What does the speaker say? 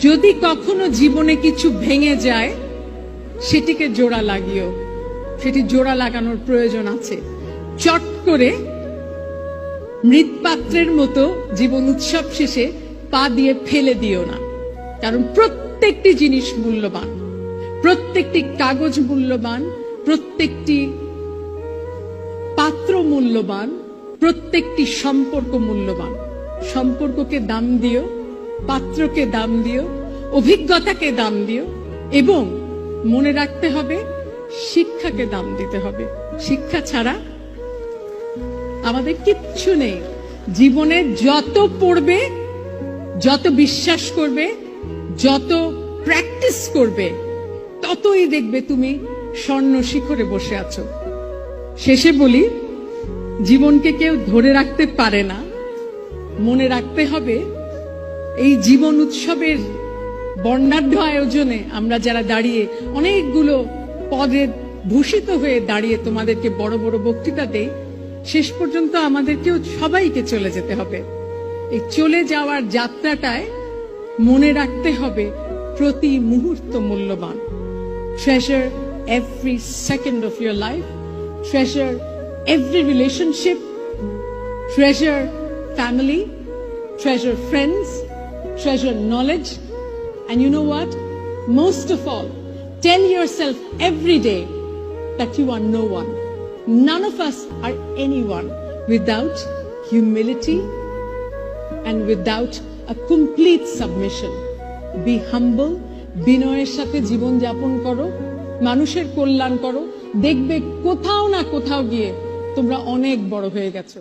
যদি কখনো জীবনে কিছু ভেঙে যায় সেটিকে জোড়া লাগিও, সেটি জোড়া লাগানোর প্রয়োজন আছে। চট করে মৃৎপাত্রের মতো জীবন উৎসব শেষে পা দিয়ে ফেলে দিও না, কারণ প্রত্যেকটি জিনিস মূল্যবান, প্রত্যেকটি কাগজ মূল্যবান, প্রত্যেকটি পাত্র মূল্যবান, প্রত্যেকটি সম্পর্ক মূল্যবান। সম্পর্ককে দাম দিও, পাত্রকে দাম দিও, অভিজ্ঞতাকে দাম দিও, এবং মনে রাখতে হবে শিক্ষাকে দাম দিতে হবে। শিক্ষা ছাড়া আমাদের কিচ্ছু নেই। জীবনে যত পড়বে, যত বিশ্বাস করবে, যত প্র্যাকটিস করবে, ততই দেখবে তুমি স্বর্ণ শিখরে বসে আছো। শেষে বলি, জীবনকে কেউ ধরে রাখতে পারে না। মনে রাখতে হবে এই জীবন উৎসবের বর্ণাঢ্য আয়োজনে আমরা যারা দাঁড়িয়ে, অনেকগুলো পদে ভূষিত হয়ে দাঁড়িয়ে তোমাদেরকে বড় বড় বক্তৃতা দেই, শেষ পর্যন্ত আমাদেরকেও সবাইকে চলে যেতে হবে। এই চলে যাওয়ার যাত্রাটায় মনে রাখতে হবে প্রতি মুহূর্ত মূল্যবান। Treasure every second of your life, treasure every relationship, treasure family, treasure friends, treasure knowledge, and you know what? Most of all, tell yourself every day that you are no one. None of us are anyone without humility and without a complete submission. Be humble, বিনয়ের সাথে জীবন যাপন করো, মানুষের কল্যাণ করো, দেখবে কোথাও না কোথাও গিয়ে তোমরা অনেক বড় হয়ে গেছো।